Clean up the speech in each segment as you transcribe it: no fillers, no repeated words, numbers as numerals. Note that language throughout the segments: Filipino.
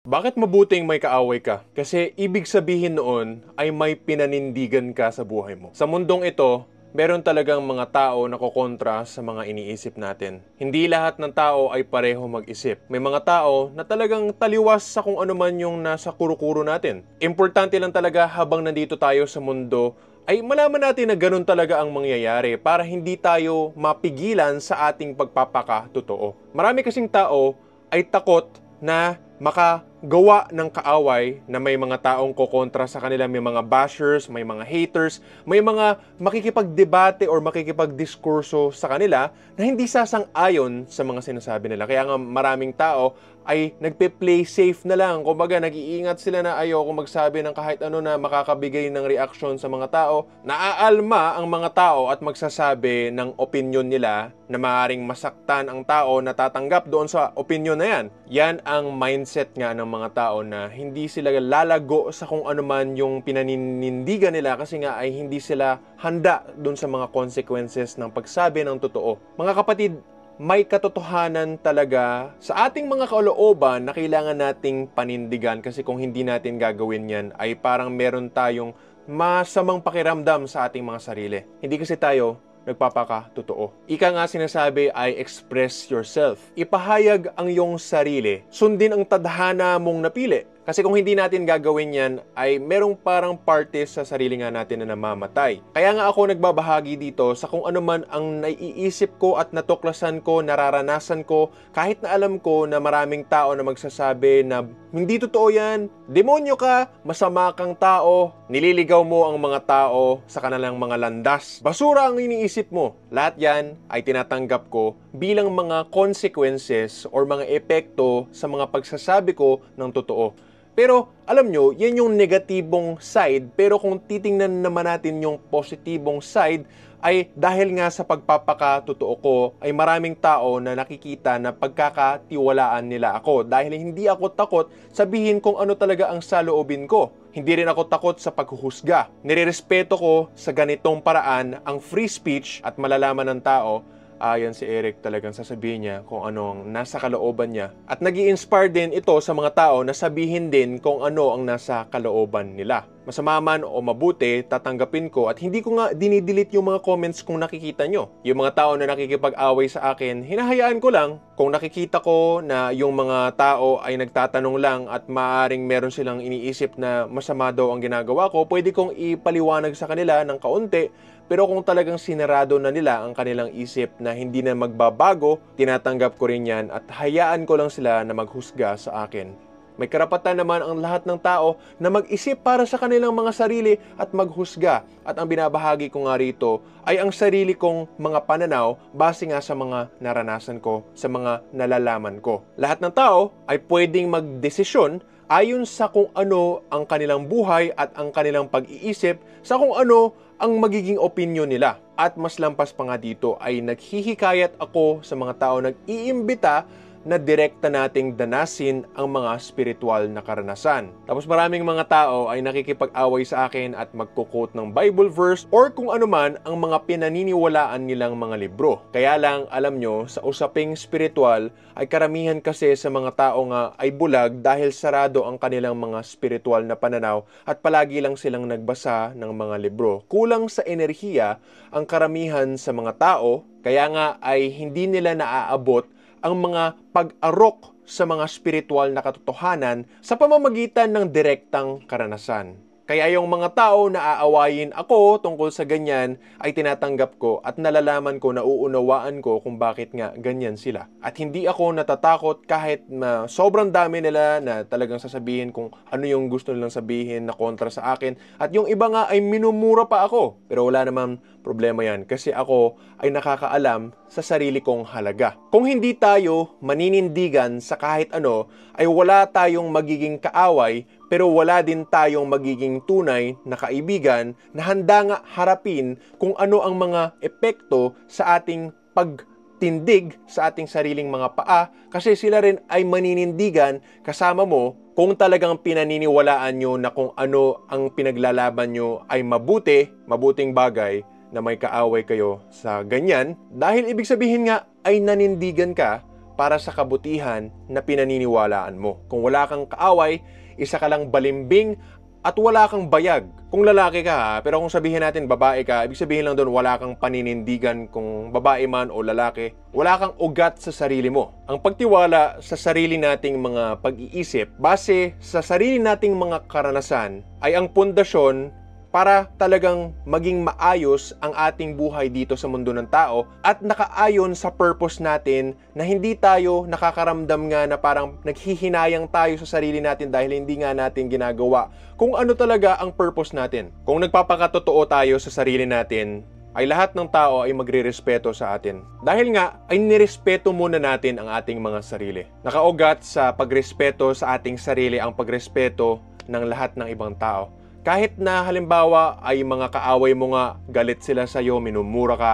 Bakit mabuting may kaaway ka? Kasi ibig sabihin noon ay may pinanindigan ka sa buhay mo. Sa mundong ito, meron talagang mga tao na kokontra sa mga iniisip natin. Hindi lahat ng tao ay pareho mag-isip. May mga tao na talagang taliwas sa kung ano man yung nasa kuro-kuro natin. Importante lang talaga habang nandito tayo sa mundo ay malaman natin na ganun talaga ang mangyayari para hindi tayo mapigilan sa ating pagpapakatotoo. Marami kasing tao ay takot na makagawa ng kaaway na may mga taong kokontra sa kanila, may mga bashers, may mga haters, may mga makikipagdebate or makikipagdiskurso sa kanila na hindi sasang-ayon sa mga sinasabi nila. Kaya nga maraming tao ay nagpe-play safe na lang. Kumbaga, nag-iingat sila na ayoko magsabi ng kahit ano na makakabigay ng reaksyon sa mga tao. Naaalma ang mga tao at magsasabi ng opinion nila na maaaring masaktan ang tao na tatanggap doon sa opinion na yan. Yan ang mindset nga ng mga tao na hindi sila lalago sa kung ano man yung pinaninindigan nila kasi nga ay hindi sila handa doon sa mga consequences ng pagsabi ng totoo. Mga kapatid, may katotohanan talaga sa ating mga kalooban na kailangan nating panindigan kasi kung hindi natin gagawin yan ay parang meron tayong masamang pakiramdam sa ating mga sarili. Hindi kasi tayo nagpapakatotoo. Ika nga sinasabi ay express yourself. Ipahayag ang iyong sarili. Sundin ang tadhana mong napili. Kasi kung hindi natin gagawin yan, ay merong parang parte sa sarili nga natin na namamatay. Kaya nga ako nagbabahagi dito sa kung ano man ang naiisip ko at natuklasan ko, nararanasan ko, kahit na alam ko na maraming tao na magsasabi na hindi totoo yan, demonyo ka, masama kang tao, nililigaw mo ang mga tao sa kanilang mga landas. Basura ang iniisip mo. Lahat yan ay tinatanggap ko bilang mga consequences or mga epekto sa mga pagsasabi ko ng totoo. Pero alam nyo, yan yung negatibong side, pero kung titingnan naman natin yung positibong side, ay dahil nga sa pagpapakatotoo ko, ay maraming tao na nakikita na pagkakatiwalaan nila ako. Dahil hindi ako takot sabihin kung ano talaga ang saloobin ko. Hindi rin ako takot sa paghuhusga. Nirerespeto ko sa ganitong paraan ang free speech at malalaman ng tao. Yan si Eric talagang sasabihin niya kung anong nasa kalooban niya. At nag-i-inspire din ito sa mga tao na sabihin din kung ano ang nasa kalooban nila. Masama man o mabuti, tatanggapin ko at hindi ko nga dinidelete yung mga comments kung nakikita nyo. Yung mga tao na nakikipag-away sa akin, hinahayaan ko lang. Kung nakikita ko na yung mga tao ay nagtatanong lang at maaaring meron silang iniisip na masama daw ang ginagawa ko, pwede kong ipaliwanag sa kanila ng kaunti. Pero kung talagang sinarado na nila ang kanilang isip na hindi na magbabago, tinatanggap ko rin yan at hayaan ko lang sila na maghusga sa akin. May karapatan naman ang lahat ng tao na mag-isip para sa kanilang mga sarili at maghusga. At ang binabahagi ko nga rito ay ang sarili kong mga pananaw base nga sa mga naranasan ko, sa mga nalalaman ko. Lahat ng tao ay pwedeng magdesisyon ayon sa kung ano ang kanilang buhay at ang kanilang pag-iisip sa kung ano ang magiging opinion nila. At mas lampas pa nga dito ay naghihikayat ako sa mga tao nag-iimbita na direkta nating danasin ang mga spiritual na karanasan. Tapos maraming mga tao ay nakikipag-away sa akin at magko-quote ng Bible verse or kung ano man ang mga pinaniniwalaan nilang mga libro. Kaya lang, alam nyo, sa usaping spiritual ay karamihan kasi sa mga tao nga ay bulag dahil sarado ang kanilang mga spiritual na pananaw at palagi lang silang nagbasa ng mga libro. Kulang sa enerhiya ang karamihan sa mga tao, kaya nga ay hindi nila naaabot ang mga pag-arok sa mga spiritual na katotohanan sa pamamagitan ng direktang karanasan. Kaya yung mga tao na aawayin ako tungkol sa ganyan ay tinatanggap ko at nalalaman ko, nauunawaan ko kung bakit nga ganyan sila. At hindi ako natatakot kahit na sobrang dami nila na talagang sasabihin kung ano yung gusto nilang sabihin na kontra sa akin. At yung iba nga ay minumura pa ako. Pero wala naman problema yan kasi ako ay nakakaalam sa sarili kong halaga. Kung hindi tayo maninindigan sa kahit ano, ay wala tayong magiging kaaway pero wala din tayong magiging tunay na kaibigan na handa nga harapin kung ano ang mga epekto sa ating pagtindig sa ating sariling mga paa kasi sila rin ay maninindigan kasama mo kung talagang pinaniniwalaan nyo na kung ano ang pinaglalaban nyo ay mabuting bagay na may kaaway kayo sa ganyan dahil ibig sabihin nga ay nanindigan ka para sa kabutihan na pinaniniwalaan mo. Kung wala kang kaaway, isa ka lang balimbing at wala kang bayag. Kung lalaki ka ha, pero kung sabihin natin babae ka, ibig sabihin lang doon wala kang paninindigan kung babae man o lalaki. Wala kang ugat sa sarili mo. Ang pagtiwala sa sarili nating mga pag-iisip base sa sarili nating mga karanasan ay ang pundasyon para talagang maging maayos ang ating buhay dito sa mundo ng tao at nakaayon sa purpose natin na hindi tayo nakakaramdam nga na parang naghihinayang tayo sa sarili natin dahil hindi nga natin ginagawa kung ano talaga ang purpose natin. Kung nagpapakatotoo tayo sa sarili natin, ay lahat ng tao ay magrerespeto sa atin. Dahil nga, ay nirespeto muna natin ang ating mga sarili. Nakaugat sa pagrespeto sa ating sarili ang pagrespeto ng lahat ng ibang tao. Kahit na halimbawa ay mga kaaway mo nga, galit sila sa'yo, minumura ka,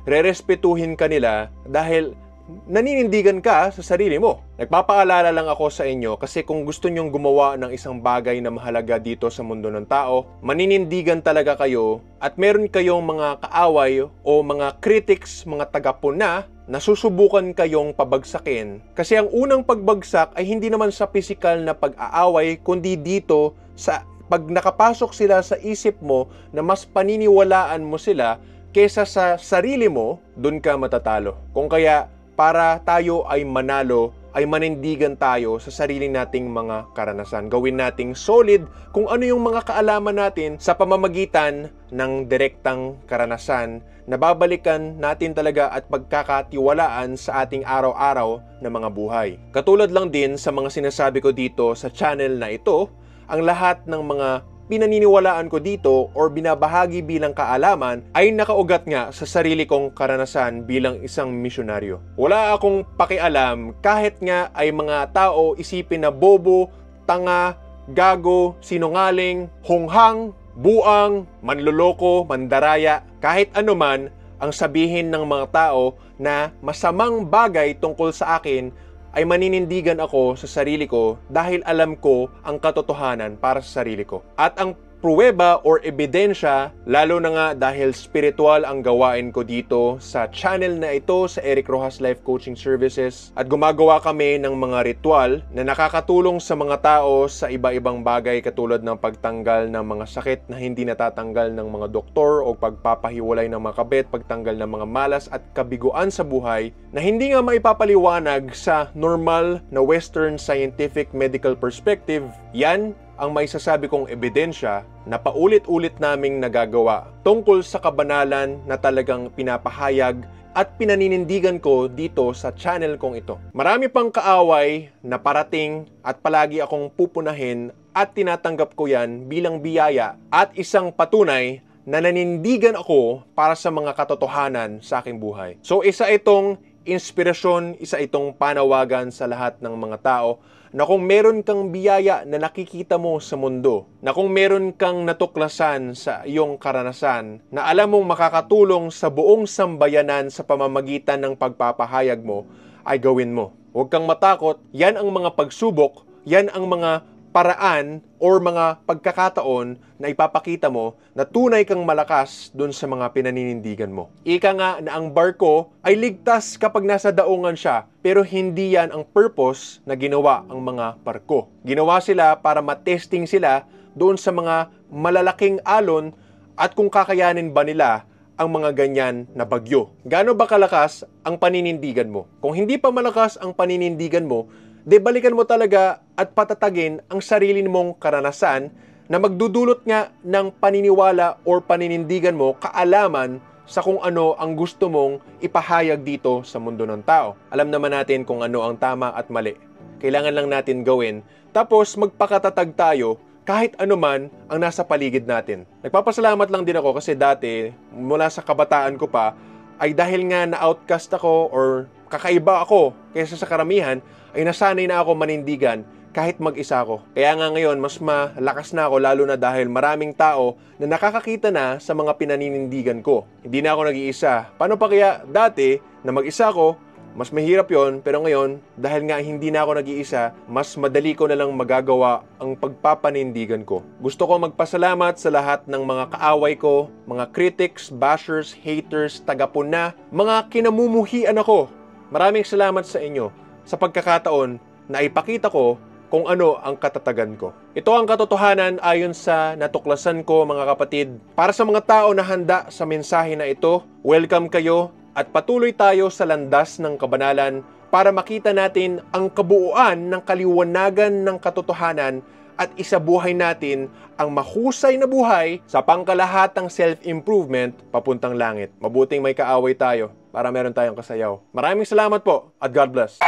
rerespetuhin ka nila dahil naninindigan ka sa sarili mo. Nagpapaalala lang ako sa inyo kasi kung gusto nyong gumawa ng isang bagay na mahalaga dito sa mundo ng tao, maninindigan talaga kayo at meron kayong mga kaaway o mga critics, mga tagapuna na susubukan kayong pabagsakin. Kasi ang unang pagbagsak ay hindi naman sa physical na pag-aaway, kundi dito sa pag nakapasok sila sa isip mo na mas paniniwalaan mo sila kesa sa sarili mo, dun ka matatalo. Kung kaya, para tayo ay manalo, ay manindigan tayo sa sarili nating mga karanasan. Gawin nating solid kung ano yung mga kaalaman natin sa pamamagitan ng direktang karanasan na babalikan natin talaga at pagkakatiwalaan sa ating araw-araw na mga buhay. Katulad lang din sa mga sinasabi ko dito sa channel na ito, ang lahat ng mga pinaniniwalaan ko dito or binabahagi bilang kaalaman ay nakaugat nga sa sarili kong karanasan bilang isang misyonaryo. Wala akong pakialam kahit nga ay mga tao isipin na bobo, tanga, gago, sinungaling, hunghang, buang, manloloko, mandaraya, kahit anuman ang sabihin ng mga tao na masamang bagay tungkol sa akin ay maninindigan ako sa sarili ko dahil alam ko ang katotohanan para sa sarili ko. At ang pruweba or ebidensya, lalo na nga dahil spiritual ang gawain ko dito sa channel na ito sa Eric Rojas Life Coaching Services at gumagawa kami ng mga ritual na nakakatulong sa mga tao sa iba-ibang bagay katulad ng pagtanggal ng mga sakit na hindi natatanggal ng mga doktor o pagpapahiwalay ng mga kabit, pagtanggal ng mga malas at kabiguan sa buhay na hindi nga maipapaliwanag sa normal na Western scientific medical perspective. Yan ang may sasabi kong ebidensya na paulit-ulit naming nagagawa tungkol sa kabanalan na talagang pinapahayag at pinaninindigan ko dito sa channel kong ito. Marami pang kaaway na parating at palagi akong pupunahin at tinatanggap ko yan bilang biyaya at isang patunay na nanindigan ako para sa mga katotohanan sa aking buhay. So isa itong inspirasyon, isa itong panawagan sa lahat ng mga tao na kung meron kang biyaya na nakikita mo sa mundo, na kung meron kang natuklasan sa iyong karanasan, na alam mong makakatulong sa buong sambayanan sa pamamagitan ng pagpapahayag mo, ay gawin mo. Huwag kang matakot, yan ang mga pagsubok, yan ang mga paraan or mga pagkakataon na ipapakita mo na tunay kang malakas dun sa mga pinaninindigan mo. Ika nga na ang barko ay ligtas kapag nasa daungan siya, pero hindi yan ang purpose na ginawa ang mga barko. Ginawa sila para matesting sila doon sa mga malalaking alon at kung kakayanin ba nila ang mga ganyan na bagyo. Gaano ba kalakas ang paninindigan mo? Kung hindi pa malakas ang paninindigan mo, de balikan mo talaga at patatagin ang sarili mong karanasan na magdudulot nga ng paniniwala or paninindigan mo kaalaman sa kung ano ang gusto mong ipahayag dito sa mundo ng tao. Alam naman natin kung ano ang tama at mali. Kailangan lang natin gawin. Tapos magpakatatag tayo kahit anuman ang nasa paligid natin. Nagpapasalamat lang din ako kasi dati, mula sa kabataan ko pa, ay dahil nga na-outcast ako or kakaiba ako kaysa sa karamihan, ay nasanay na ako manindigan kahit mag-isa ako. Kaya nga ngayon, mas malakas na ako lalo na dahil maraming tao na nakakakita na sa mga pinaninindigan ko. Hindi na ako nag-iisa. Paano pa kaya dati na mag-isa ako, mas mahirap yon, pero ngayon, dahil nga hindi na ako nag-iisa, mas madali ko na lang magagawa ang pagpapanindigan ko. Gusto ko magpasalamat sa lahat ng mga kaaway ko, mga critics, bashers, haters, tagapuna, mga kinamumuhian ako. Maraming salamat sa inyo. sa pagkakataon na ipakita ko kung ano ang katatagan ko. Ito ang katotohanan ayon sa natuklasan ko, mga kapatid. Para sa mga tao na handa sa mensahe na ito, welcome kayo at patuloy tayo sa landas ng kabanalan para makita natin ang kabuuan ng kaliwanagan ng katotohanan at isabuhay natin ang mahusay na buhay sa pangkalahatang self-improvement papuntang langit. Mabuting may kaaway tayo para meron tayong kasayaw. Maraming salamat po at God bless.